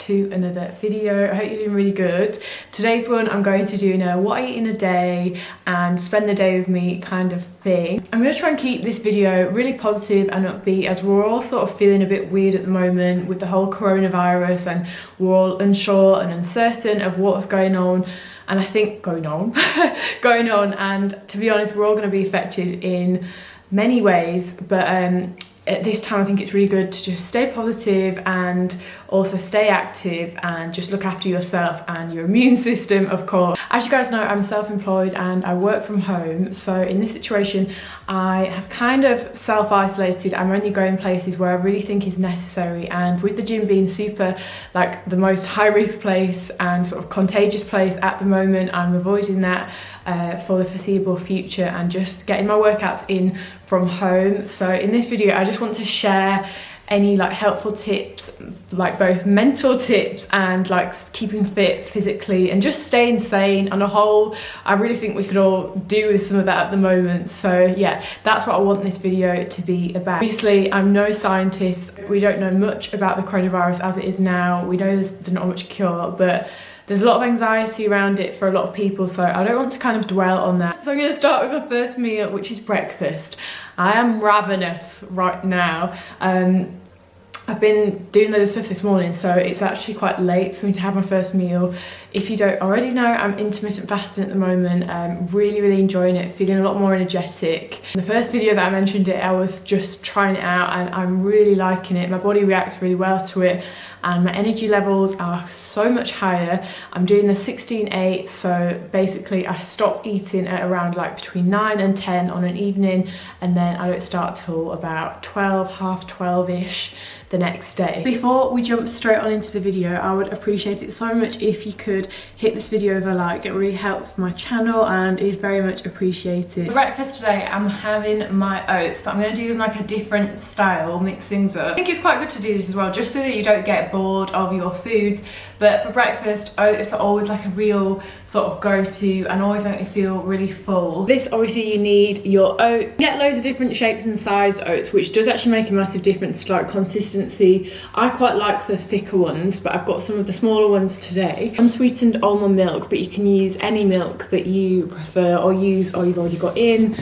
to another video. I hope you're doing really good. Today's one I'm going to do what I eat in a day and spend the day with me kind of thing. I'm going to try and keep this video really positive and upbeat as we're all sort of feeling a bit weird at the moment with the whole coronavirus and we're all unsure and uncertain of what's going on. And I think going on and to be honest, we're all going to be affected in many ways, but at this time I think it's really good to just stay positive and also stay active and just look after yourself and your immune system, of course. As you guys know, I'm self-employed and I work from home, so in this situation I have kind of self-isolated. I'm only going places where I really think is necessary, and with the gym being super like the most high-risk place and sort of contagious place at the moment, I'm avoiding that for the foreseeable future and just getting my workouts in from home. So in this video I just want to share any like helpful tips, like both mental tips and like keeping fit physically and just staying sane on a whole. I really think we could all do with some of that at the moment. So yeah, that's what I want this video to be about. Obviously I'm no scientist, we don't know much about the coronavirus as it is now. We know there's not much cure, but there's a lot of anxiety around it for a lot of people, so I don't want to kind of dwell on that. So I'm going to start with the first meal, which is breakfast. I am ravenous right now. I've been doing loads of stuff this morning, so it's actually quite late for me to have my first meal. If you don't already know, I'm intermittent fasting at the moment. I'm really enjoying it, feeling a lot more energetic. In the first video that I mentioned it, I was just trying it out and I'm really liking it. My body reacts really well to it and my energy levels are so much higher. I'm doing the 16-8, so basically I stop eating at around like between 9 and 10 on an evening, and then I don't start till about 12, half 12-ish the next day. Before we jump straight on into the video, I would appreciate it so much if you could hit this video with a like. It really helps my channel and is very much appreciated. For breakfast today I'm having my oats, but I'm going to do them like a different style, mix things up. I think it's quite good to do this as well, just so that you don't get bored of your foods. But for breakfast, oats are always like a real sort of go-to and always make you feel really full. This, obviously you need your oat. You get loads of different shapes and sized oats, which does actually make a massive difference to like consistency. I quite like the thicker ones, but I've got some of the smaller ones today. Unsweetened almond milk, but you can use any milk that you prefer or use or you've already got in.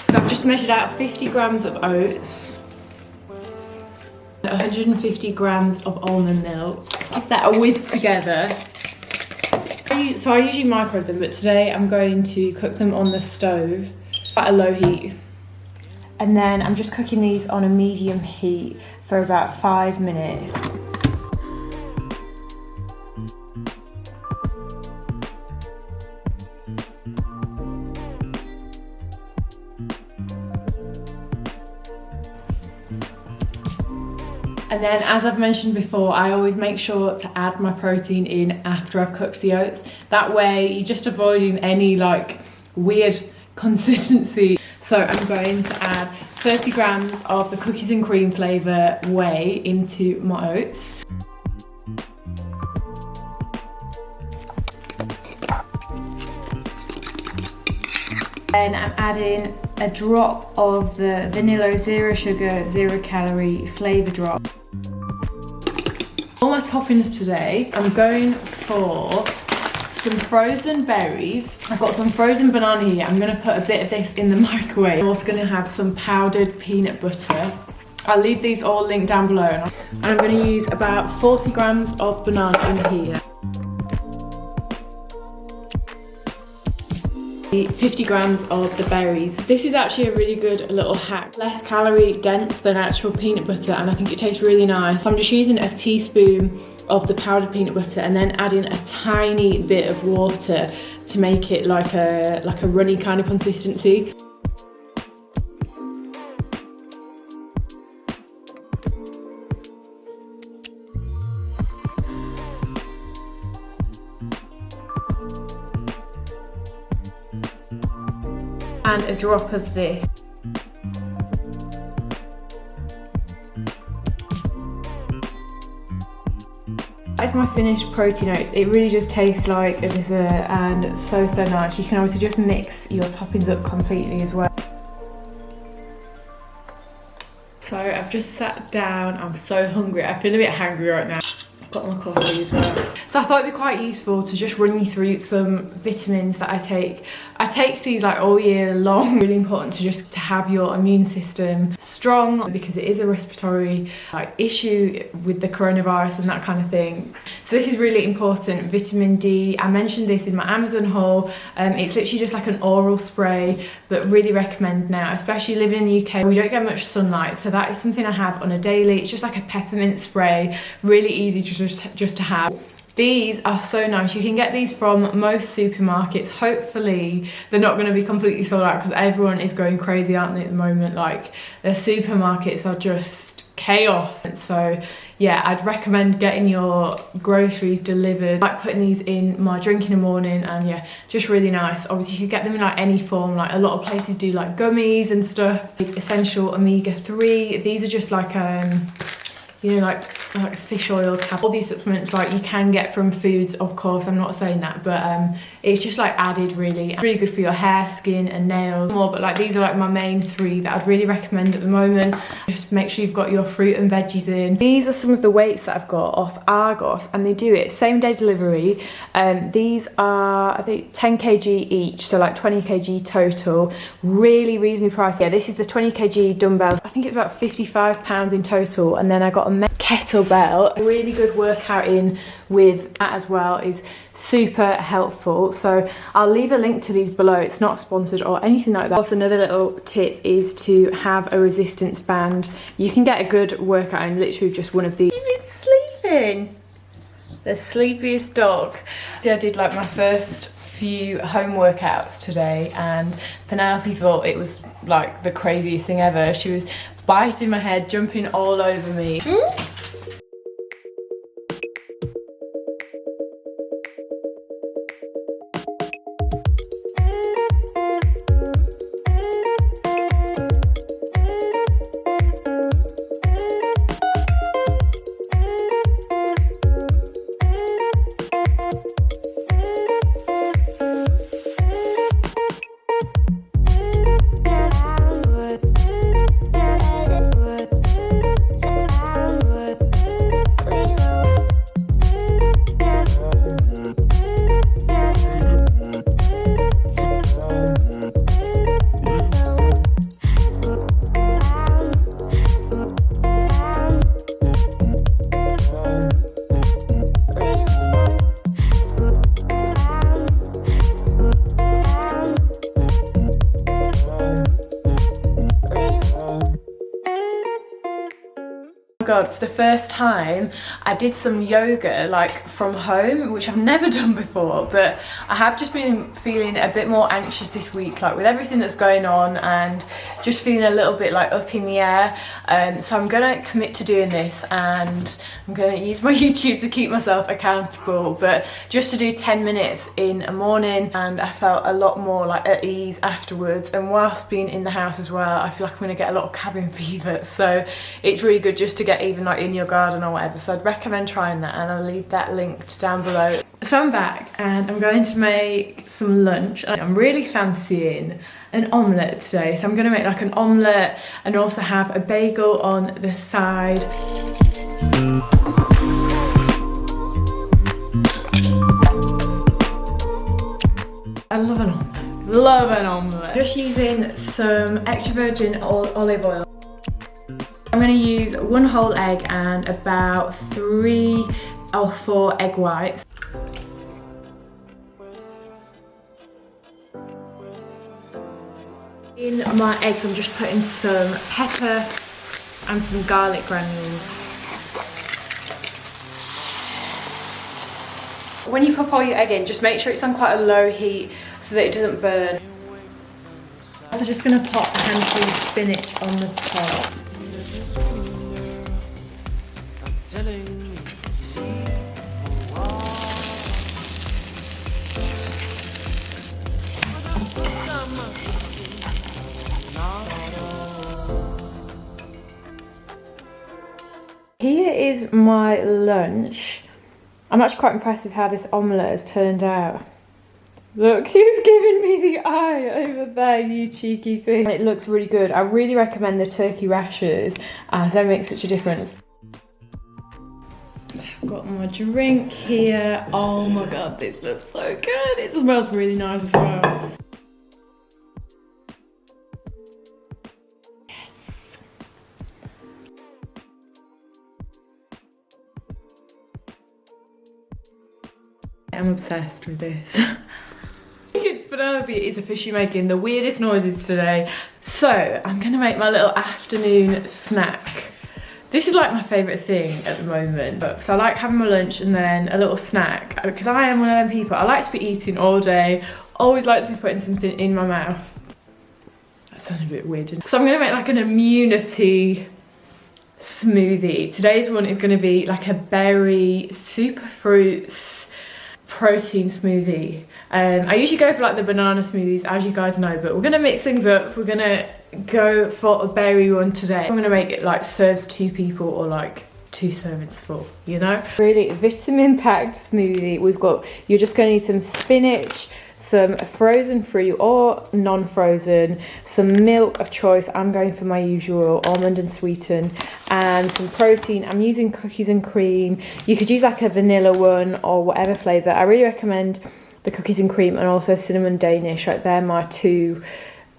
So I've just measured out 50 grams of oats, 150 grams of almond milk. Give that a whiz together. So I usually microwave them, but today I'm going to cook them on the stove at a low heat. And then I'm just cooking these on a medium heat for about 5 minutes. And then, as I've mentioned before, I always make sure to add my protein in after I've cooked the oats. That way you're just avoiding any like weird consistency. So I'm going to add 30 grams of the cookies and cream flavour whey into my oats. Then I'm adding a drop of the vanilla zero sugar, 0 calorie flavour drop. All my toppings today, I'm going for some frozen berries. I've got some frozen banana here. I'm going to put a bit of this in the microwave. I'm also going to have some powdered peanut butter. I'll leave these all linked down below. And I'm going to use about 40 grams of banana in here. 50 grams of the berries. This is actually a really good little hack. Less calorie dense than actual peanut butter, and I think it tastes really nice. I'm just using a teaspoon of the powdered peanut butter and then adding a tiny bit of water to make it like a runny kind of consistency. And a drop of this. That's my finished protein oats. It really just tastes like a dessert and so nice. You can obviously just mix your toppings up completely as well. So I've just sat down. I'm so hungry. I feel a bit hungry right now. put on my coffee as well. So I thought it'd be quite useful to just run you through some vitamins that I take. I take these like all year long. Really important to just to have your immune system strong, because it is a respiratory issue with the coronavirus and that kind of thing. So this is really important. Vitamin D, I mentioned this in my Amazon haul. It's literally just like an oral spray, but really recommend now, especially living in the UK. We don't get much sunlight, so that is something I have on a daily. It's just like a peppermint spray, really easy to just to have. These are so nice. You can get these from most supermarkets. Hopefully they're not going to be completely sold out, because everyone is going crazy, aren't they, at the moment? Like, the supermarkets are just chaos. And so yeah, I'd recommend getting your groceries delivered. I like putting these in my drink in the morning, and yeah, just really nice. Obviously you could get them in like any form, like a lot of places do like gummies and stuff. It's essential omega-3. These are just like you know, like fish oil tab. All these supplements like you can get from foods, of course, I'm not saying that, but it's just like added really. It's really good for your hair, skin and nails more, but like these are like my main three that I'd really recommend at the moment. Just make sure you've got your fruit and veggies in. These are some of the weights that I've got off Argos, and they do it same day delivery. These are I think 10 kg each, so like 20 kg total. Really reasonably priced. Yeah, this is the 20 kg dumbbells. I think it's about £55 in total, and then I got a kettlebell. A really good workout in with that as well is super helpful, so I'll leave a link to these below. It's not sponsored or anything like that. Also, another little tip is to have a resistance band. You can get a good workout in literally just one of these. It's sleeping, the sleepiest dog. I did like my first few home workouts today, and Penelope thought it was like the craziest thing ever. She was biting my head, jumping all over me. God, for the first time I did some yoga like from home, which I've never done before, but I have just been feeling a bit more anxious this week, like with everything that's going on, and just feeling a little bit like up in the air. So I'm gonna commit to doing this, and I'm gonna use my YouTube to keep myself accountable, but just to do 10 minutes in a morning, and I felt a lot more like at ease afterwards. And whilst being in the house as well, I feel like I'm gonna get a lot of cabin fever, so it's really good just to get even like in your garden or whatever. So I'd recommend trying that, and I'll leave that linked down below. So I'm back and I'm going to make some lunch. I'm really fancying an omelette today, so I'm going to make like an omelette and also have a bagel on the side. I love an omelette. Love an omelette. Just using some extra virgin olive oil. I'm going to use 1 whole egg and about 3 or 4 egg whites. In my eggs, I'm just putting some pepper and some garlic granules. When you pop all your egg in, just make sure it's on quite a low heat so that it doesn't burn. So just going to pop a handful of spinach on the top. Here is my lunch. I'm actually quite impressed with how this omelette has turned out. Look, he's giving me the eye over there, you cheeky thing. It looks really good. I really recommend the turkey rashers as they make such a difference. I've got my drink here. Oh my god, this looks so good. It smells really nice as well. Yes. I'm obsessed with this. Penelope is officially making the weirdest noises today. So I'm gonna make my little afternoon snack. This is like my favourite thing at the moment. So I like having my lunch and then a little snack, because I am one of them people, I like to be eating all day, always like to be putting something in my mouth. That sounded a bit weird. So I'm gonna make like an immunity smoothie. Today's one is gonna be like a berry, superfruits, protein smoothie. I usually go for like the banana smoothies, as you guys know, but we're gonna mix things up. We're gonna go for a berry one today. I'm gonna make it like serves 2 people or like 2 servings full, you know? Really vitamin packed smoothie. You're just gonna need some spinach, some frozen fruit or non-frozen, some milk of choice. I'm going for my usual almond and sweetened, and some protein. I'm using cookies and cream. You could use like a vanilla one or whatever flavour. I really recommend the cookies and cream and also cinnamon Danish. Like, they're my 2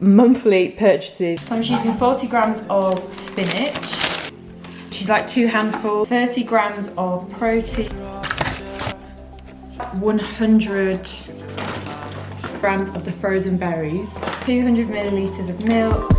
monthly purchases. I'm just using 40 grams of spinach, which is like 2 handfuls, 30 grams of protein, 100 grams of the frozen berries, 200 millilitres of milk,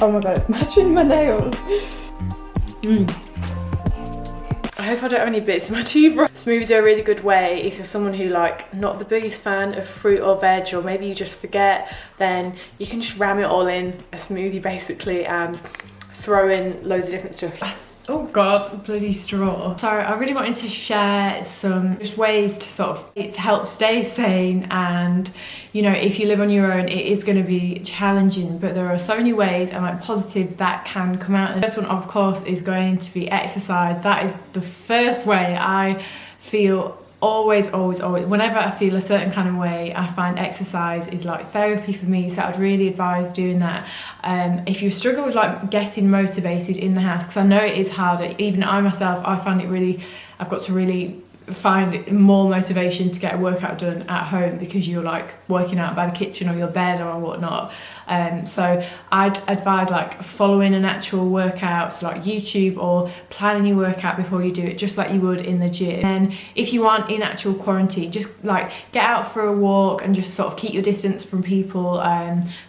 oh my god, it's matching my nails. I hope I don't have any bits in my toothbrush. Smoothies are a really good way if you're someone who like not the biggest fan of fruit or veg, or maybe you just forget, then you can just ram it all in a smoothie basically and throw in loads of different stuff. Oh god, bloody straw. So I really wanted to share some just ways to sort of help stay sane, and you know, if you live on your own, it is going to be challenging, but there are so many ways and like positives that can come out. And the first one, of course, is going to be exercise. That is the first way I feel always, whenever I feel a certain kind of way, I find exercise is like therapy for me. So I'd really advise doing that. If you struggle with like getting motivated in the house, because I know it is harder, even I myself, I find it really, I've got to really find more motivation to get a workout done at home, because you're like working out by the kitchen or your bed or whatnot. So I'd advise like following an actual workout, so like YouTube, or planning your workout before you do it, just like you would in the gym. And if you aren't in actual quarantine, just like get out for a walk and just sort of keep your distance from people.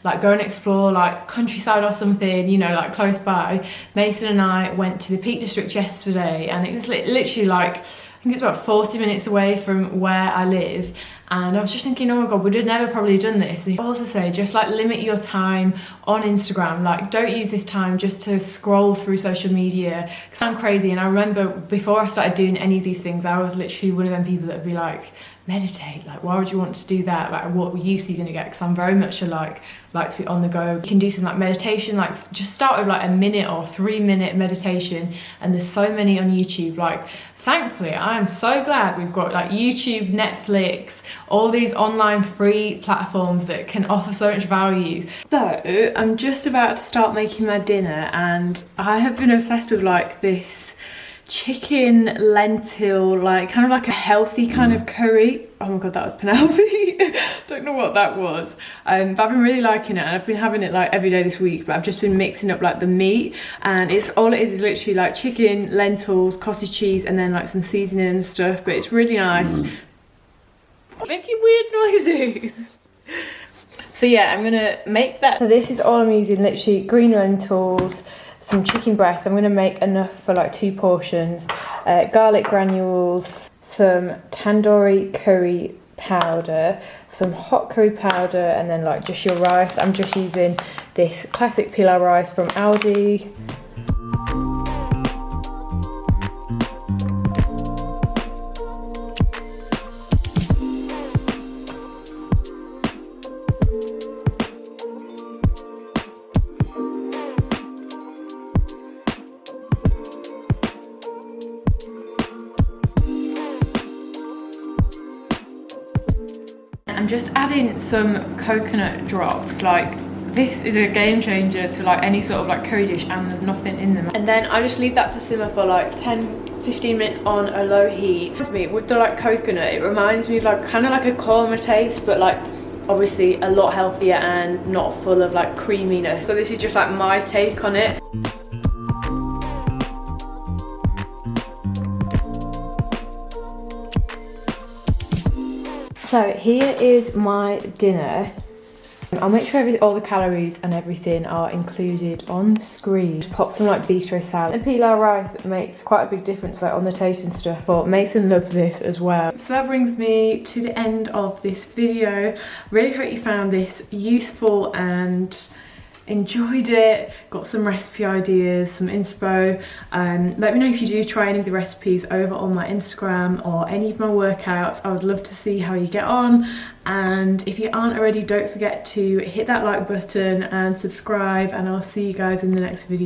Like go and explore like countryside or something, you know, like close by. Mason and I went to the Peak District yesterday, and it was literally like, I think it's about 40 minutes away from where I live, and I was just thinking, oh my god, we'd have never probably done this. They also say just like limit your time on Instagram. Like, don't use this time just to scroll through social media, because I'm crazy. And I remember before I started doing any of these things, I was literally one of them people that would be like, meditate, like why would you want to do that, like what use are you gonna get? Because I'm very much like to be on the go. You can do some like meditation, like just start with like a minute or 3-minute meditation, and there's so many on YouTube. Like, thankfully, I am so glad we've got like YouTube, Netflix, all these online free platforms that can offer so much value. So I'm just about to start making my dinner, and I have been obsessed with like this chicken lentil, like kind of like a healthy kind of curry. Oh my god, that was Penelope. Don't know what that was, but I've been really liking it, and I've been having it like every day this week. But I've just been mixing up like the meat, and it's all it is literally like chicken, lentils, cottage cheese, and then like some seasoning and stuff. But it's really nice. Making weird noises. So yeah, I'm gonna make that. So this is all I'm using, literally green lentils, some chicken breast. I'm going to make enough for like 2 portions, garlic granules, some tandoori curry powder, some hot curry powder, and then like just your rice. I'm just using this classic pilau rice from Aldi. just adding some coconut drops. Like, this is a game changer to like any sort of like curry dish, and there's nothing in them. And then I just leave that to simmer for like 10-15 minutes on a low heat. With the like coconut, it reminds me of like kind of like a korma taste, but like obviously a lot healthier and not full of like creaminess. So this is just like my take on it. So here is my dinner. I'll make sure all the calories and everything are included on the screen. Just pop some like bistro salad. And pilau rice makes quite a big difference like on the taste and stuff, but Mason loves this as well. So that brings me to the end of this video. Really hope you found this useful and enjoyed it. Got some recipe ideas, some inspo. Let me know if you do try any of the recipes over on my Instagram or any of my workouts. I would love to see how you get on. And if you aren't already, don't forget to hit that like button and subscribe, and I'll see you guys in the next video.